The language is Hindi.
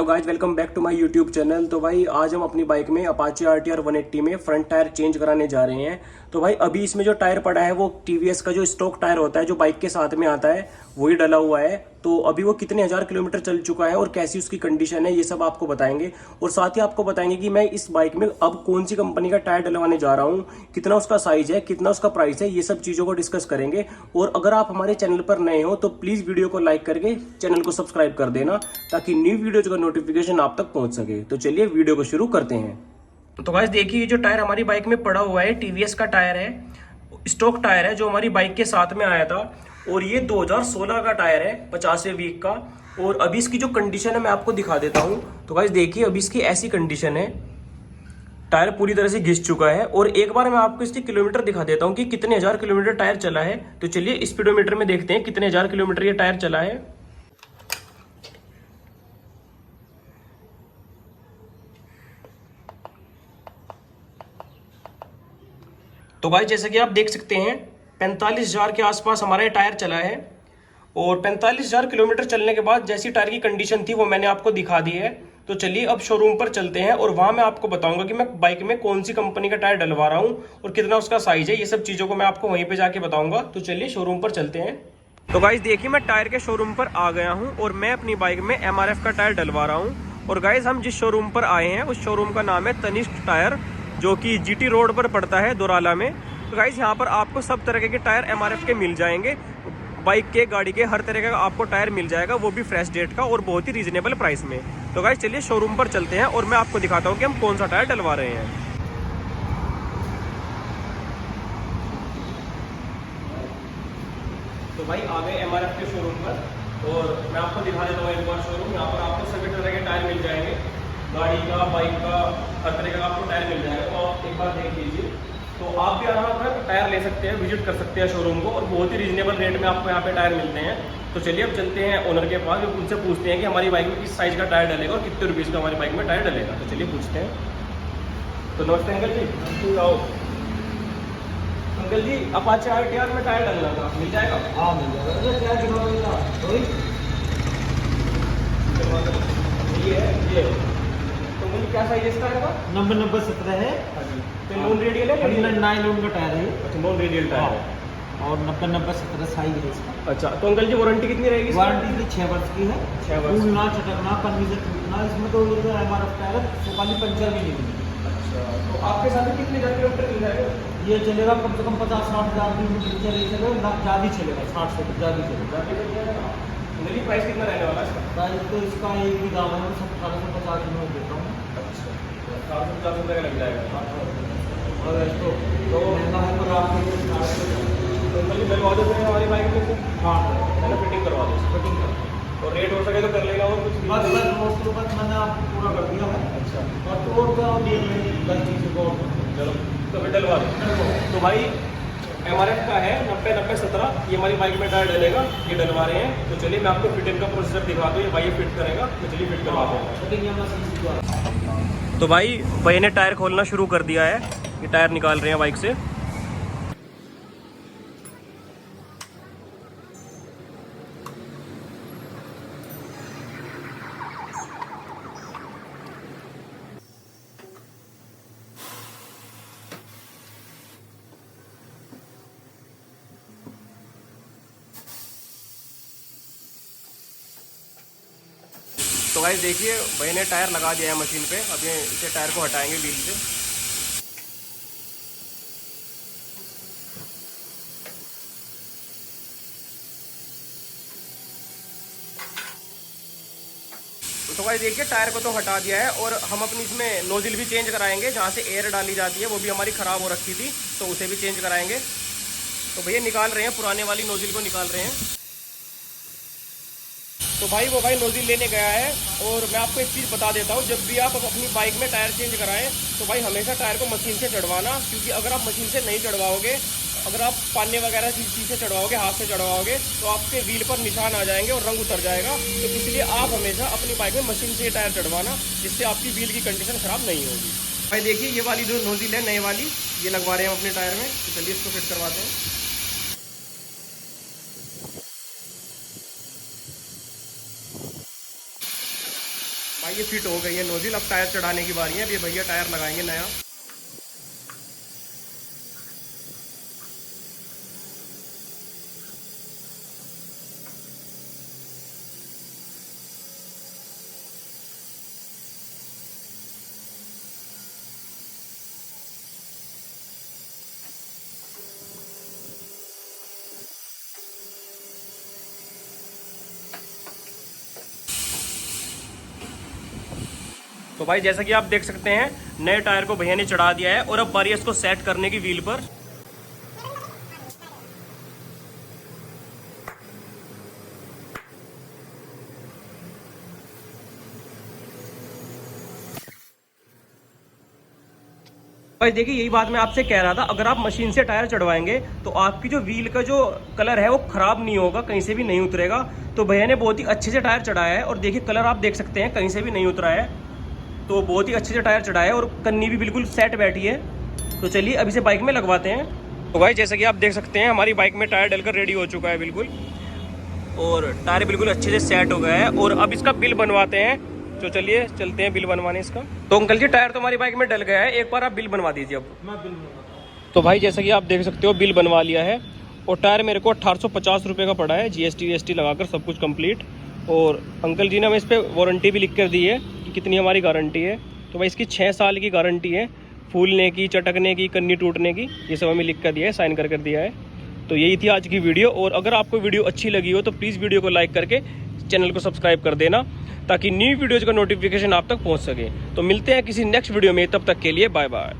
तो guys welcome back to my YouTube channel. तो भाई आज हम अपनी बाइक में अपाचे RTR 180 में फ्रंट टायर चेंज कराने जा रहे हैं। तो भाई अभी इसमें जो टायर पड़ा है वो टीवीएस का जो स्टॉक टायर होता है जो बाइक के साथ में आता है वही डला हुआ है। तो अभी वो कितने हजार किलोमीटर चल चुका है और कैसी उसकी कंडीशन है ये सब आपको बताएंगे। और साथ ही आपको बताएंगे कि मैं इस बाइक में अब कौन सी कंपनी का टायर डलवाने जा रहा हूँ, कितना उसका साइज है, कितना उसका प्राइस है, ये सब चीज़ों को डिस्कस करेंगे। और अगर आप हमारे चैनल पर नए हो तो प्लीज़ वीडियो को लाइक करके चैनल को सब्सक्राइब कर देना ताकि न्यू वीडियोज का नोटिफिकेशन आप तक पहुंच सके। तो चलिए वीडियो को शुरू करते हैं। तो गाइस देखिए, ये जो टायर हमारी बाइक में पड़ा हुआ है टीवीएस का टायर है, स्टॉक टायर है जो हमारी बाइक के साथ में आया था। और ये 2016 का टायर है 50वें वीक का। और अभी इसकी जो कंडीशन है मैं आपको दिखा देता हूँ। तो गाइस देखिए, अभी इसकी ऐसी कंडीशन है, टायर पूरी तरह से घिस चुका है। और एक बार मैं आपको इसके किलोमीटर दिखा देता हूँ कि कितने हजार किलोमीटर टायर चला है। तो चलिए स्पीडोमीटर में देखते हैं कितने हजार किलोमीटर ये टायर चला है। तो भाई जैसे कि आप देख सकते हैं 45,000 के आसपास हमारा ये टायर चला है। और 45,000 किलोमीटर चलने के बाद जैसी टायर की कंडीशन थी वो मैंने आपको दिखा दी है। तो चलिए अब शोरूम पर चलते हैं और वहां मैं आपको बताऊंगा कि मैं बाइक में कौन सी कंपनी का टायर डलवा रहा हूं और कितना उसका साइज है। ये सब चीज़ों को मैं आपको वहीं पे जाके बताऊंगा। तो चलिए शोरूम पर चलते हैं। तो गाइज देखिए, मैं टायर के शोरूम पर आ गया हूँ और मैं अपनी बाइक में MRF का टायर डलवा रहा हूँ। और गाइज हम जिस शोरूम पर आए हैं उस शोरूम का नाम है तनिष्क टायर, जो कि GT रोड पर पड़ता है दोराला में। तो गाइज यहाँ पर आपको सब तरह के टायर MRF के मिल जाएंगे। बाइक के, गाड़ी के, हर तरह का आपको टायर मिल जाएगा, वो भी फ्रेश डेट का और बहुत ही रीजनेबल प्राइस में। तो गाइज चलिए शोरूम पर चलते हैं और मैं आपको दिखाता हूँ कि हम कौन सा टायर डलवा रहे हैं। तो भाई आ गए MRF के शोरूम पर और मैं आपको दिखा देता हूँ एक बार शोरूम। यहाँ पर आपको सभी तरह के टायर मिल जाएंगे, गाड़ी का, बाइक का, हर तरह का आपको टायर मिल जाएगा। तो आप एक बार देख लीजिए। तो आप भी आराम से टायर ले सकते हैं, विजिट कर सकते हैं शोरूम को और बहुत ही रीजनेबल रेट में आपको यहाँ पे टायर मिलते हैं। तो चलिए अब चलते हैं ओनर के पास, उनसे पूछते हैं कि हमारी बाइक में किस साइज़ का टायर डलेगा और कितने रुपीज़ का हमारी बाइक में टायर डलेगा। तो चलिए पूछते हैं। तो नमस्ते अंकल जी। आओ अंकल जी, अपाचे RTR में टायर डलना था, मिल जाएगा? हाँ मिल जाएगा। क्या दिखा ये है, ये तो मुझे क्या साइज है इस टायर का? 90-90-17 है। हाँ जी। तो नॉन रेडियल है? नाइलॉन का टायर है। अच्छा, नॉन रेडियल टायर है। और 90-90-17 साइज है इसका। अच्छा, तो अंकल जी वारंटी कितनी रहेगी? वारंटी की 6 वर्ष की है। 6 वर्ष। टूटना, चटकना, पन्नी से टूटना, इसमें तो ये MRF टायर है, खाली पंचर भी नहीं मिलेगी। अच्छा, तो आपके साथ में कितने हजार किलोमीटर मिल जाएगा? ये चलेगा कम से कम 50-60 हज़ार किलोमीटर चलेगा, ज़्यादा चलेगा, 60 से ज़्यादा चलेगा। मेरी प्राइस कितना रहने वाला है इसका? प्राइस तो इसका एक ही दाम है, 1850 में देता हूँ। अच्छा, 450 रुपये का लग जाएगा। और इसको तो महंगा है पर आपके तो अंकल जी डलवा दो फिर हमारी बाइक में से। हाँ मैंने फिटिंग करवा दो, कटिंग कर। और रेट हो सके तो कर लेगा और कुछ बस उसके बाद मैंने आपको पूरा कर दिया है। अच्छा, और तो और क्या दिए मैंने गलती से को चलो तो फिर डलवा दो। तो भाई MRF का है 90-90-17, ये हमारी बाइक में टायर डलेगा, ये डलवा रहे हैं। तो चलिए मैं आपको फिटिंग का प्रोसेसर दिखा दूँ, ये भाई ये फिट करेगा। तो चलिए फिट करवा दें। तो भाई भाई ने टायर खोलना शुरू कर दिया है, ये टायर निकाल रहे हैं बाइक से। तो गाइस देखिए, भाई ने टायर लगा दिया है मशीन पे। अब ये इसे टायर को हटाएंगे व्हील से। तो गाइस देखिए, टायर को तो हटा दिया है और हम अपनी इसमें नोजिल भी चेंज कराएंगे। जहाँ से एयर डाली जाती है वो भी हमारी ख़राब हो रखी थी, तो उसे भी चेंज कराएंगे। तो भैया निकाल रहे हैं, पुराने वाली नोजिल को निकाल रहे हैं। तो भाई वो भाई नोजिल लेने गया है। और मैं आपको एक चीज़ बता देता हूँ, जब भी आप अपनी बाइक में टायर चेंज कराएं तो भाई हमेशा टायर को मशीन से चढ़वाना, क्योंकि अगर आप मशीन से नहीं चढ़वाओगे, अगर आप पाने वगैरह चीज़ से चढ़वाओगे, हाथ से चढ़वाओगे, तो आपके व्हील पर निशान आ जाएंगे और रंग उतर जाएगा। तो इसलिए आप हमेशा अपनी बाइक में मशीन से टायर चढ़वाना, जिससे आपकी व्हील की कंडीशन ख़राब नहीं होगी। भाई देखिए, ये वाली जो नोजिल है नई वाली, ये लगवा रहे हैं अपने टायर में। तो चलिए इसको फिट करवाते हैं। भाई की फिट हो गई है नोजिल। अब टायर चढ़ाने की बारी है। अब ये भैया टायर लगाएंगे नया। तो भाई जैसा कि आप देख सकते हैं नए टायर को भैया ने चढ़ा दिया है और अब बारी है इसको सेट करने की व्हील पर। भाई देखिए यही बात मैं आपसे कह रहा था, अगर आप मशीन से टायर चढ़वाएंगे तो आपकी जो व्हील का जो कलर है वो खराब नहीं होगा, कहीं से भी नहीं उतरेगा। तो भैया ने बहुत ही अच्छे से टायर चढ़ाया है और देखिए कलर आप देख सकते हैं कहीं से भी नहीं उतरा है। तो बहुत ही अच्छे से टायर चढ़ाया है और कन्नी भी बिल्कुल सेट बैठी है। तो चलिए अब इसे बाइक में लगवाते हैं। तो भाई जैसा कि आप देख सकते हैं हमारी बाइक में टायर डलकर रेडी हो चुका है बिल्कुल, और टायर बिल्कुल अच्छे से सेट हो गया है। और अब इसका बिल बनवाते हैं। तो चलिए चलते हैं बिल बनवाने इसका। तो अंकल जी टायर तो हमारी बाइक में डल गया है, एक बार आप बिल बनवा दीजिए अब। मैं बिल बनवाता हूँ। तो भाई जैसा कि आप देख सकते हो बिल बनवा लिया है और टायर मेरे को 1850 रुपये का पड़ा है, GST लगाकर सब कुछ कंप्लीट। और अंकल जी ने हमें इस पर वारंटी भी लिख कर दी है कि कितनी हमारी गारंटी है। तो भाई इसकी 6 साल की गारंटी है, फूलने की, चटकने की, कन्नी टूटने की, ये सब हमें लिख कर दिया है, साइन कर दिया है। तो यही थी आज की वीडियो। और अगर आपको वीडियो अच्छी लगी हो तो प्लीज़ वीडियो को लाइक करके चैनल को सब्सक्राइब कर देना ताकि न्यू वीडियोज़ का नोटिफिकेशन आप तक पहुंच सके। तो मिलते हैं किसी नेक्स्ट वीडियो में, तब तक के लिए बाय बाय।